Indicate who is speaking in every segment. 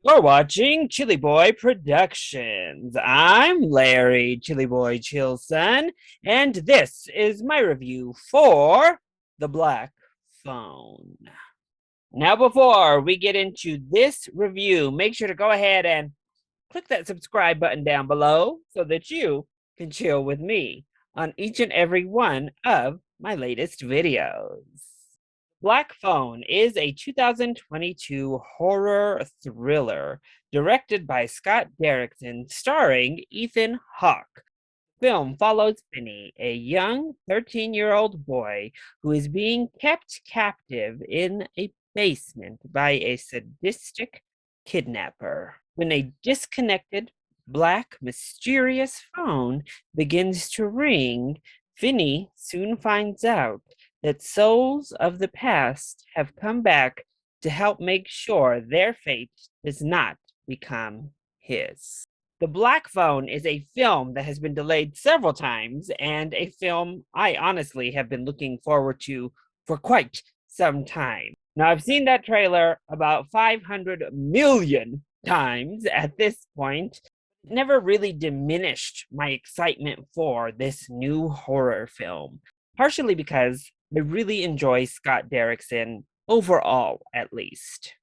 Speaker 1: You're watching ChillyBoy Productions. I'm Larry, ChillyBoy Chillson, and this is my review for The Black Phone. Now, before we get into this review, make sure to go ahead and click that subscribe button down below so that you can chill with me on each and every one of my latest videos. Black Phone is a 2022 horror thriller directed by Scott Derrickson, starring Ethan Hawke. The film follows Finney, a young 13-year-old boy who is being kept captive in a basement by a sadistic kidnapper. When a disconnected, black, mysterious phone begins to ring, Finney soon finds out that souls of the past have come back to help make sure their fate does not become his. The Black Phone is a film that has been delayed several times, and a film I honestly have been looking forward to for quite some time. Now, I've seen that trailer about 500 million times at this point. It never really diminished my excitement for this new horror film, partially because I really enjoy Scott Derrickson overall, at least.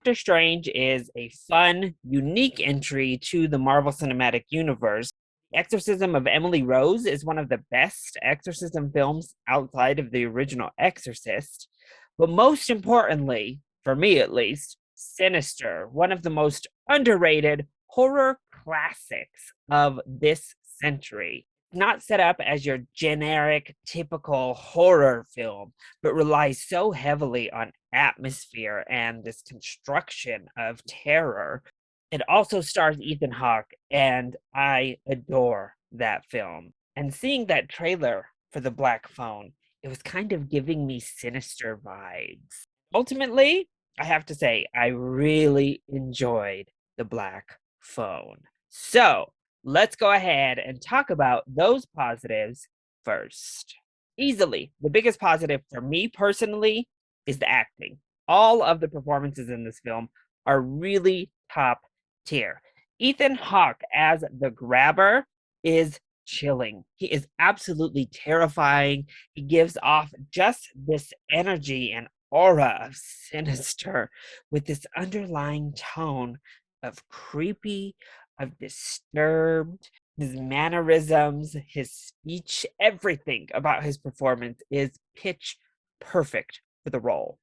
Speaker 1: Doctor Strange is a fun, unique entry to the Marvel Cinematic Universe. Exorcism of Emily Rose is one of the best exorcism films outside of the original Exorcist. But most importantly, for me at least, Sinister, one of the most underrated horror classics of this century. Not set up as your generic, typical horror film, but relies so heavily on atmosphere and this construction of terror. It also stars Ethan Hawke, and I adore that film. And seeing that trailer for The Black Phone, it was kind of giving me sinister vibes. Ultimately, I have to say, I really enjoyed The Black Phone. So let's go ahead and talk about those positives first. Easily, the biggest positive for me personally is the acting. All of the performances in this film are really top tier. Ethan Hawke as the grabber is chilling. He is absolutely terrifying. He gives off just this energy and aura of sinister with this underlying tone of creepy, of disturbed. His mannerisms, his speech, everything about his performance is pitch perfect for the role.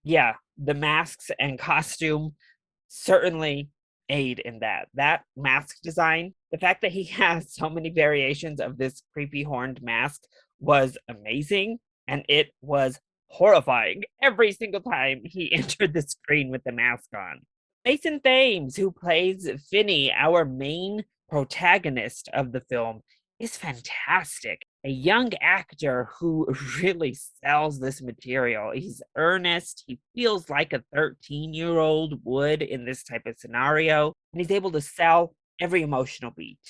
Speaker 1: Yeah, the masks and costume certainly aid in that. That mask design, the fact that he has so many variations of this creepy horned mask was amazing, and it was horrifying every single time he entered the screen with the mask on. Mason Thames, who plays Finney, our main protagonist of the film, is fantastic. A young actor who really sells this material. He's earnest. He feels like a 13-year-old would in this type of scenario, and he's able to sell every emotional beat.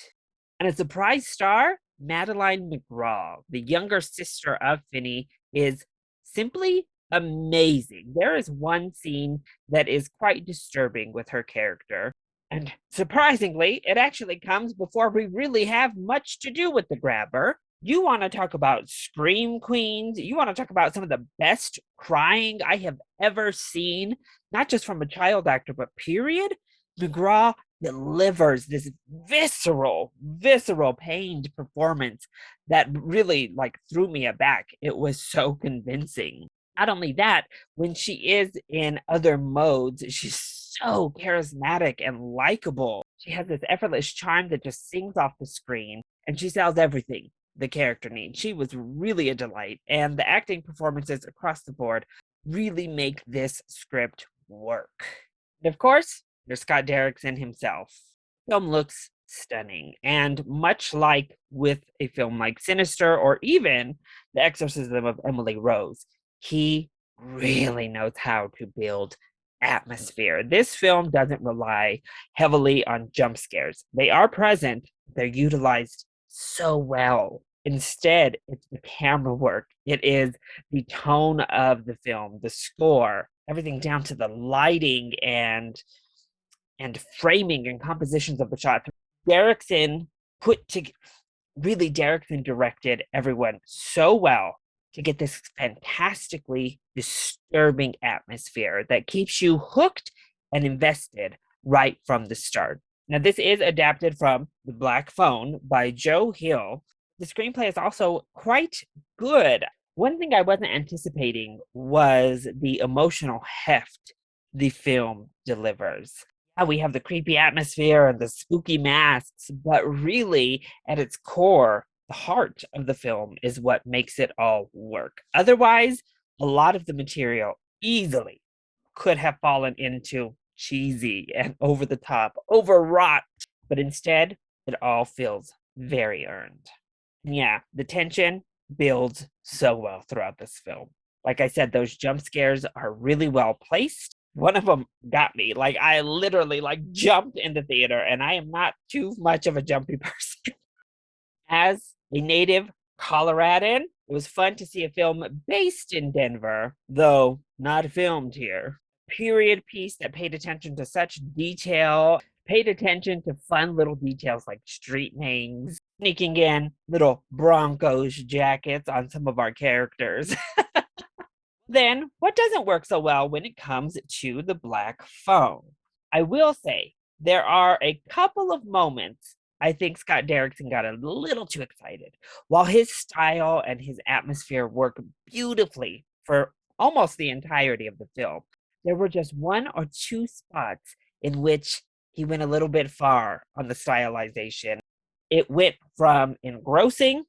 Speaker 1: And a surprise star, Madeline McGraw, the younger sister of Finney, is simply amazing. There is one scene that is quite disturbing with her character. And surprisingly, it actually comes before we really have much to do with the grabber. You want to talk about scream queens? You want to talk about some of the best crying I have ever seen, not just from a child actor, but period? McGraw delivers this visceral, pained performance that really like threw me aback. It was so convincing. Not only that, when she is in other modes, she's so charismatic and likable. She has this effortless charm that just sings off the screen, and she sells everything the character needs. She was really a delight, and the acting performances across the board really make this script work. And of course, there's Scott Derrickson himself. The film looks stunning, and much like with a film like Sinister or even The Exorcism of Emily Rose, he really knows how to build atmosphere. This film doesn't rely heavily on jump scares. They are present, they're utilized so well. Instead, it's the camera work, it is the tone of the film, the score, everything down to the lighting and and framing and compositions of the shot. Derrickson put to really Derrickson directed everyone so well to get this fantastically disturbing atmosphere that keeps you hooked and invested right from the start. Now, this is adapted from The Black Phone by Joe Hill. The screenplay is also quite good. One thing I wasn't anticipating was the emotional heft the film delivers. We have the creepy atmosphere and the spooky masks, but really, at its core, the heart of the film is what makes it all work. Otherwise, a lot of the material easily could have fallen into cheesy and over the top, overwrought, but instead, it all feels very earned. Yeah, the tension builds so well throughout this film. Like I said, those jump scares are really well placed. One of them got me. Like I literally jumped in the theater, and I am not too much of a jumpy person. As a native Coloradan, it was fun to see a film based in Denver, though not filmed here. Period piece that paid attention to such detail, paid attention to fun little details like street names, sneaking in little Broncos jackets on some of our characters. Then, what doesn't work so well when it comes to The Black Phone? I will say there are a couple of moments I think Scott Derrickson got a little too excited. While his style and his atmosphere work beautifully for almost the entirety of the film, there were just one or two spots in which he went a little bit far on the stylization. It went from engrossing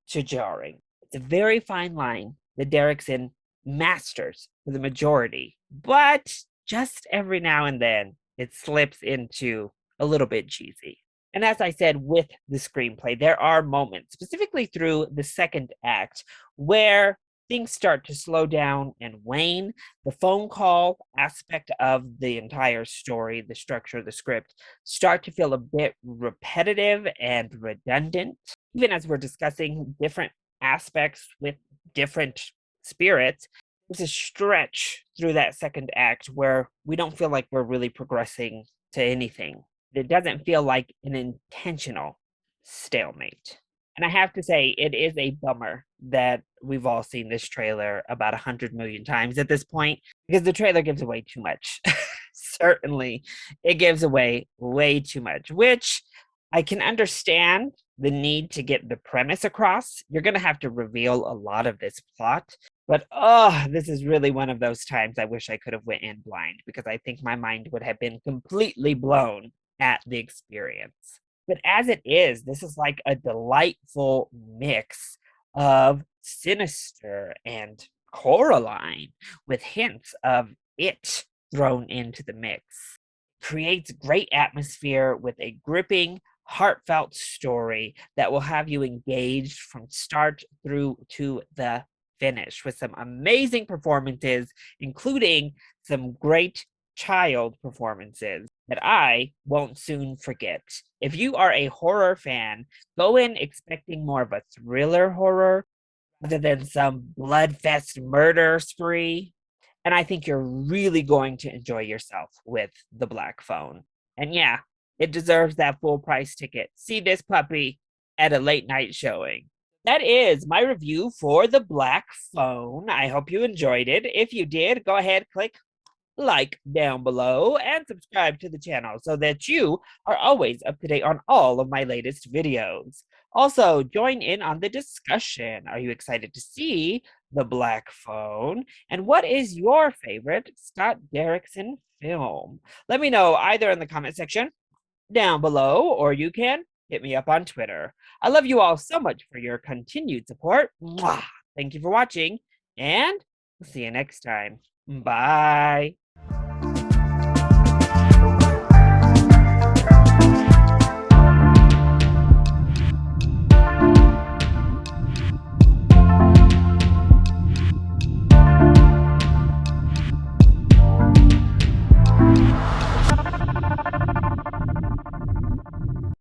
Speaker 1: to jarring. It's a very fine line that Derrickson masters for the majority, but just every now and then it slips into a little bit cheesy. And as I said with the screenplay, there are moments, specifically through the second act, where things start to slow down and wane. The phone call aspect of the entire story, the structure of the script, start to feel a bit repetitive and redundant. Even as we're discussing different aspects with different spirits, there's a stretch through that second act where we don't feel like we're really progressing to anything. It doesn't feel like an intentional stalemate. And I have to say, it is a bummer that we've all seen this trailer about 100 million times at this point, because the trailer gives away too much. Certainly, it gives away way too much, which I can understand the need to get the premise across. You're going to have to reveal a lot of this plot. But oh, this is really one of those times I wish I could have went in blind, because I think my mind would have been completely blown at the experience. But as it is, this is like a delightful mix of sinister and Coraline with hints of it thrown into the mix. Creates great atmosphere with a gripping, heartfelt story that will have you engaged from start through to the finish, with some amazing performances, including some great child performances that I won't soon forget. If you are a horror fan, go in expecting more of a thriller horror rather than some bloodfest murder spree. And I think you're really going to enjoy yourself with The Black Phone. And yeah, it deserves that full price ticket. See this puppy at a late night showing. That is my review for The Black Phone. I hope you enjoyed it. If you did, go ahead, click like down below and subscribe to the channel so that you are always up to date on all of my latest videos. Also, join in on the discussion. Are you excited to see The Black Phone? And what is your favorite Scott Derrickson film? Let me know either in the comment section down below, or you can hit me up on Twitter. I love you all so much for your continued support. Mwah! Thank you for watching, and we'll see you next time. Bye.